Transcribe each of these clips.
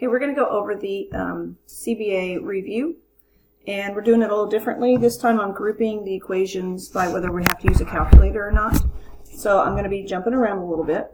Okay, we're going to go over the CBA review, and we're doing it a little differently. This time I'm grouping the equations by whether we have to use a calculator or not. So I'm going to be jumping around a little bit,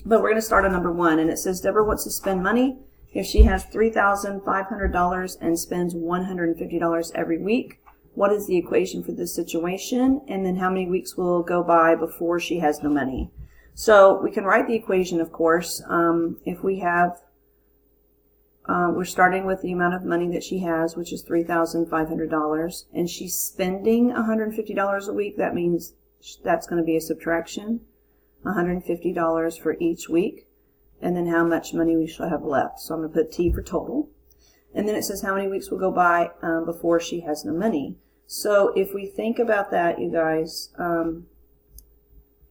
but we're going to start on number 1, and it says Deborah wants to spend money if she has $3,500 and spends $150 every week. What is the equation for this situation? And then how many weeks will go by before she has no money? So we can write the equation, of course. If we have, we're starting with the amount of money that she has, which is $3,500, and she's spending $150 a week. That means that's going to be a subtraction, $150 for each week, and then how much money we shall have left. So I'm going to put T for total. And then it says how many weeks will go by before she has no money. So if we think about that, you guys,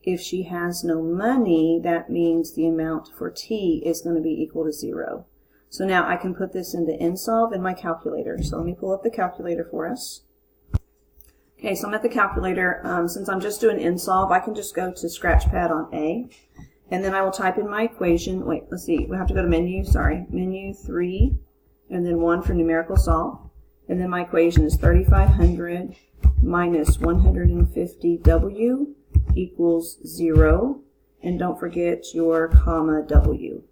if she has no money, that means the amount for T is going to be equal to 0. So now I can put this into InSolve in my calculator. So let me pull up the calculator for us. Okay, so I'm at the calculator. Since I'm just doing InSolve, I can just go to Scratchpad on A, and then I will type in my equation. Wait, let's see. We have to go to menu, menu 3, and then 1 for numerical solve. And then my equation is 3,500 minus 150W equals 0. And don't forget your comma W.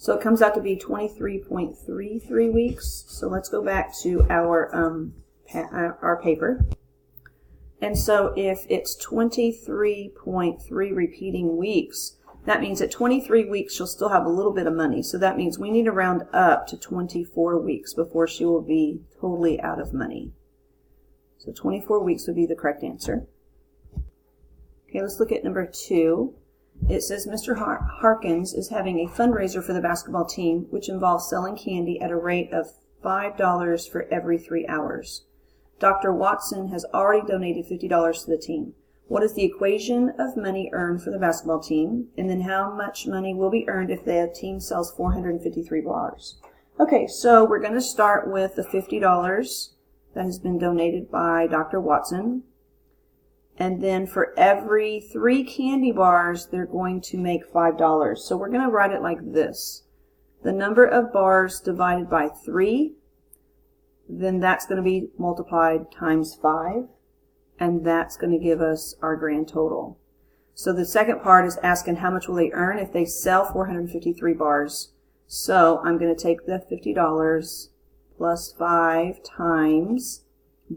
So it comes out to be 23.33 weeks. So let's go back to our paper. And so if it's 23.3 repeating weeks, that means at 23 weeks she'll still have a little bit of money. So that means we need to round up to 24 weeks before she will be totally out of money. So 24 weeks would be the correct answer. Okay, let's look at number 2. It says Mr. Harkins is having a fundraiser for the basketball team, which involves selling candy at a rate of $5 for every 3 hours. Dr. Watson has already donated $50 to the team. What is the equation of money earned for the basketball team? And then how much money will be earned if the team sells 453 bars? Okay, so we're going to start with the $50 that has been donated by Dr. Watson. And then for every 3 candy bars, they're going to make $5. So we're going to write it like this. The number of bars divided by 3, then that's going to be multiplied times 5. And that's going to give us our grand total. So the second part is asking how much will they earn if they sell 453 bars. So I'm going to take the $50 plus 5 times,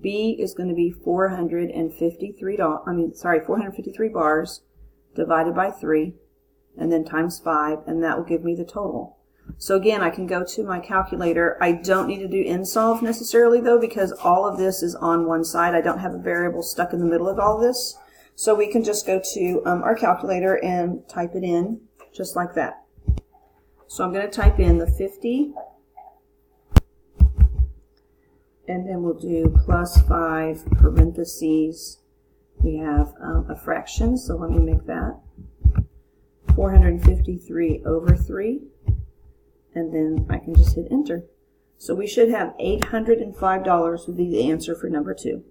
B is going to be 453 bars divided by 3, and then times 5, and that will give me the total. So again, I can go to my calculator. I don't need to do InSolve necessarily though, because all of this is on one side. I don't have a variable stuck in the middle of all this. So we can just go to our calculator and type it in just like that. So I'm going to type in the 50, and then we'll do plus 5 parentheses. We have a fraction, so let me make that 453 over 3. And then I can just hit enter. So we should have $805 would be the answer for number 2.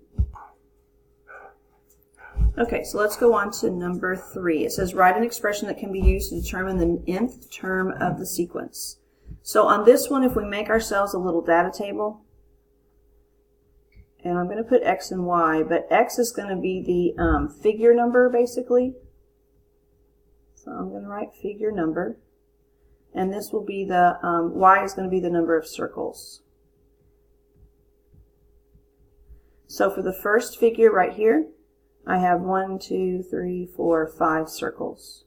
Okay, so let's go on to number 3. It says write an expression that can be used to determine the nth term of the sequence. So on this one, if we make ourselves a little data table, and I'm going to put X and Y, but X is going to be the figure number basically. So I'm going to write figure number. And this will be the, Y is going to be the number of circles. So for the first figure right here, I have 1, 2, 3, 4, 5 circles.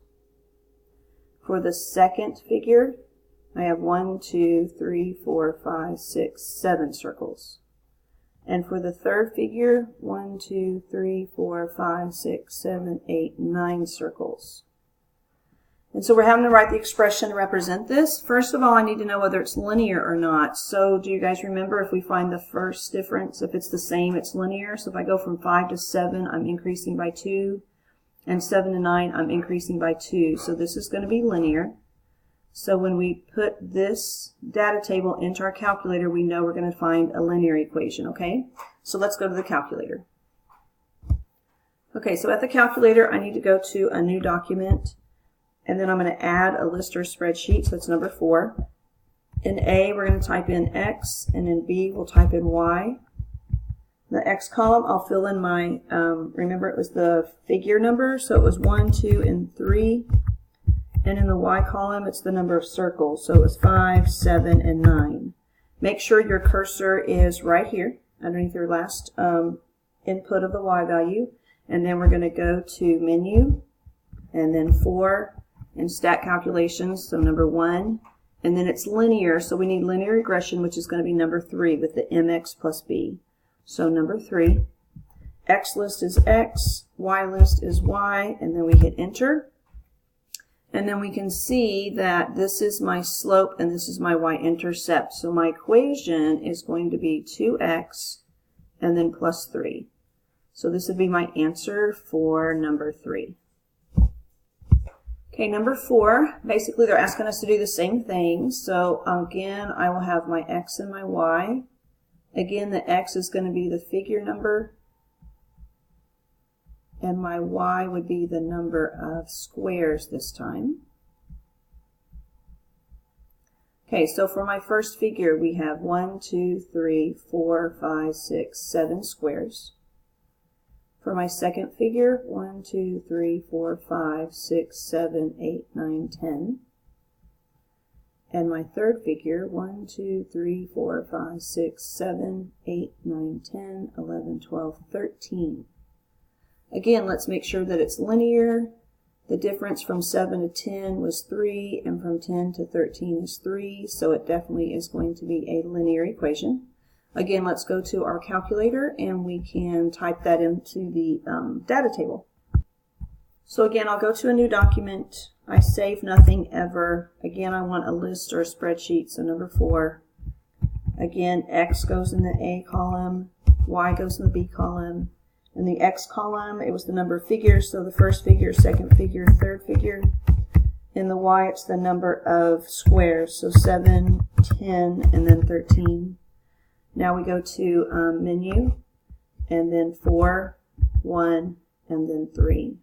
For the second figure, I have 1, 2, 3, 4, 5, 6, 7 circles. And for the third figure, 1, 2, 3, 4, 5, 6, 7, 8, 9 circles. And so we're having to write the expression to represent this. First of all, I need to know whether it's linear or not. So do you guys remember if we find the first difference, if it's the same, it's linear. So if I go from 5 to 7, I'm increasing by 2. And 7 to 9, I'm increasing by 2. So this is going to be linear. So when we put this data table into our calculator, we know we're going to find a linear equation, okay? So let's go to the calculator. Okay, so at the calculator, I need to go to a new document. and then I'm going to add a list or spreadsheet, so it's number 4. In A, we're going to type in X, and in B, we'll type in Y. The X column, I'll fill in my, remember it was the figure number, so it was 1, 2, and 3. And in the Y column, it's the number of circles, so it was 5, 7, and 9. Make sure your cursor is right here, underneath your last input of the Y value. And then we're going to go to Menu, and then 4, and Stat Calculations, so number 1. And then it's linear, so we need linear regression, which is going to be number 3 with the MX plus B. So number 3, X list is X, Y list is Y, and then we hit enter. And then we can see that this is my slope and this is my y-intercept. So my equation is going to be 2x and then plus 3. So this would be my answer for number 3. Okay, number 4, basically they're asking us to do the same thing. So again, I will have my x and my y. Again, the x is going to be the figure number, and my y would be the number of squares this time. Okay, so for my first figure, we have 1, 2, 3, 4, 5, 6, 7 squares. For my second figure, 1, 2, 3, 4, 5, 6, 7, 8, 9, 10. And my third figure, 1, 2, 3, 4, 5, 6, 7, 8, 9, 10, 11, 12, 13. Again, let's make sure that it's linear. The difference from 7 to 10 was 3, and from 10 to 13 is 3, so it definitely is going to be a linear equation. Again, let's go to our calculator, and we can type that into the data table. So again, I'll go to a new document. I save nothing ever. Again, I want a list or a spreadsheet, so number 4. Again, X goes in the A column, Y goes in the B column. In the X column, it was the number of figures, so the first figure, second figure, third figure. In the Y, it's the number of squares, so 7, 10, and then 13. Now we go to Menu, and then 4, 1, and then 3.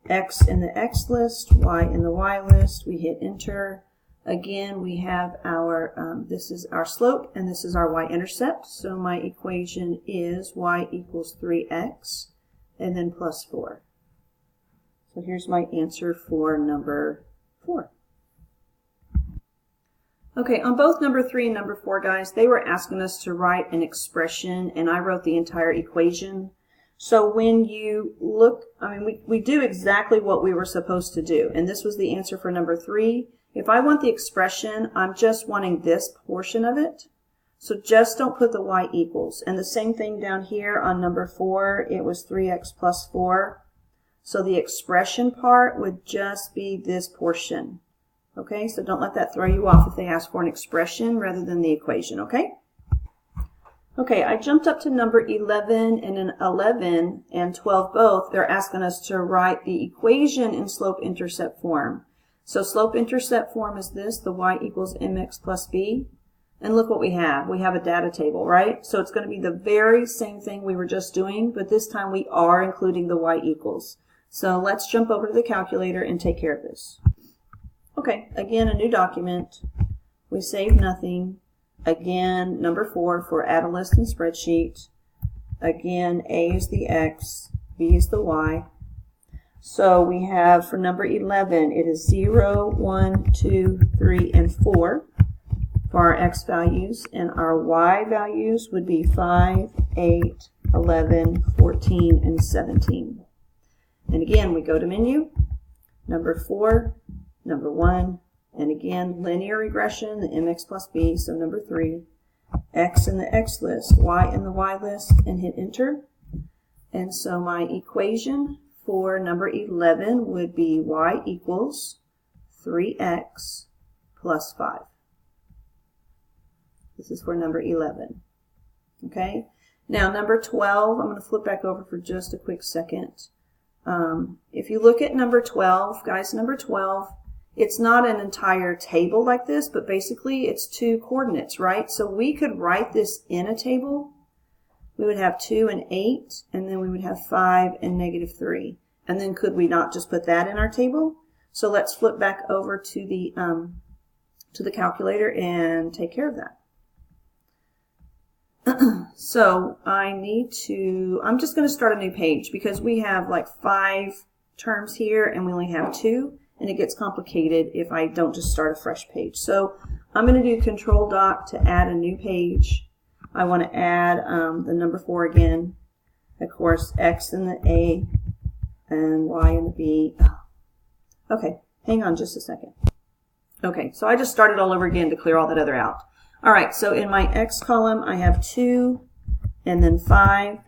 X in the X list, Y in the Y list. We hit enter. Again, we have our, this is our slope and this is our y-intercept. So my equation is y equals 3x and then plus 4. So here's my answer for number 4. Okay, on both number 3 and number 4, guys, they were asking us to write an expression, and I wrote the entire equation. So when you look, we do exactly what we were supposed to do, and this was the answer for number 3. If I want the expression, I'm just wanting this portion of it. So just don't put the y equals. And the same thing down here on number 4, it was 3x plus 4. So the expression part would just be this portion. Okay, so don't let that throw you off if they ask for an expression rather than the equation, okay? Okay, I jumped up to number 11, and in 11 and 12 both, they're asking us to write the equation in slope-intercept form. So slope-intercept form is this, the y equals mx plus b. And look what we have. We have a data table, right? So it's going to be the very same thing we were just doing, but this time we are including the y equals. So let's jump over to the calculator and take care of this. Okay, again, a new document. We save nothing. Again, number 4 for add a list and spreadsheet. Again, A is the X, B is the Y. So we have for number 11, it is 0, 1, 2, 3, and 4 for our X values. And our Y values would be 5, 8, 11, 14, and 17. And again, we go to menu, number 4, number 1, and again, linear regression, the mx plus b, so number 3, x in the x list, y in the y list, and hit enter. And so my equation for number 11 would be y equals 3x plus 5. This is for number 11. Okay? Now, number 12, I'm going to flip back over for just a quick second. If you look at number 12, guys, number 12, it's not an entire table like this, but basically it's 2 coordinates, right? So we could write this in a table. We would have 2 and 8, and then we would have 5 and -3. And then could we not just put that in our table? So let's flip back over to the calculator and take care of that. So I'm just going to start a new page because we have like 5 terms here and we only have 2, and it gets complicated if I don't just start a fresh page. So I'm going to do Control Doc to add a new page. I want to add the number 4 again. Of course, X in the A and Y in the B. Okay, hang on just a second. Okay, so I just started all over again to clear all that other out. All right, so in my X column, I have 2 and then 5.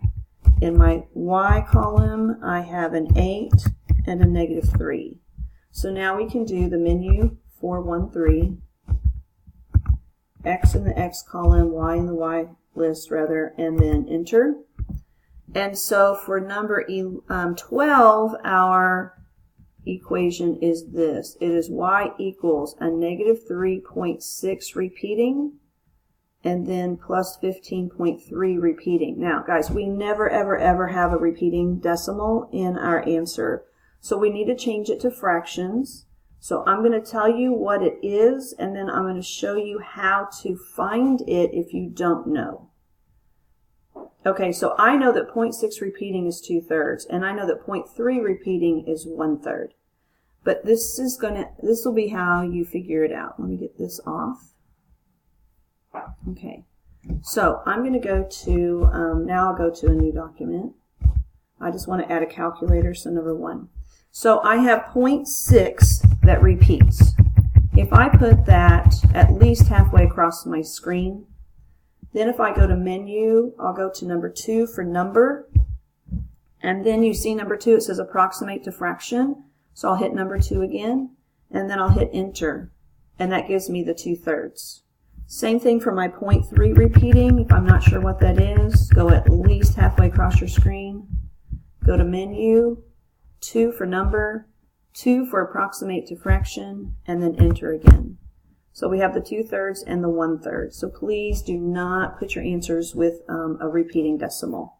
In my Y column, I have an 8 and a -3. So now we can do the menu 413, X in the X column, Y in the Y list rather, and then enter. And so for number 12, our equation is this. It is Y equals a -3.6 repeating and then plus 15.3 repeating. Now, guys, we never, ever, ever have a repeating decimal in our answer. So we need to change it to fractions. So I'm going to tell you what it is, and then I'm going to show you how to find it if you don't know. Okay, so I know that 0.6 repeating is 2/3, and I know that 0.3 repeating is 1/3. But this will be how you figure it out. Let me get this off. Okay, so I'm going to go to, now I'll go to a new document. I just want to add a calculator, so number 1. So I have 0.6 that repeats. If I put that at least halfway across my screen, then if I go to menu, I'll go to number 2 for number. And then you see number 2, it says approximate to fraction. So I'll hit number 2 again, and then I'll hit enter. And that gives me the 2/3. Same thing for my 0.3 repeating. If I'm not sure what that is, go at least halfway across your screen. Go to menu, 2 for number, 2 for approximate to fraction, and then enter again. So we have the 2/3 and the 1/3. So please do not put your answers with a repeating decimal.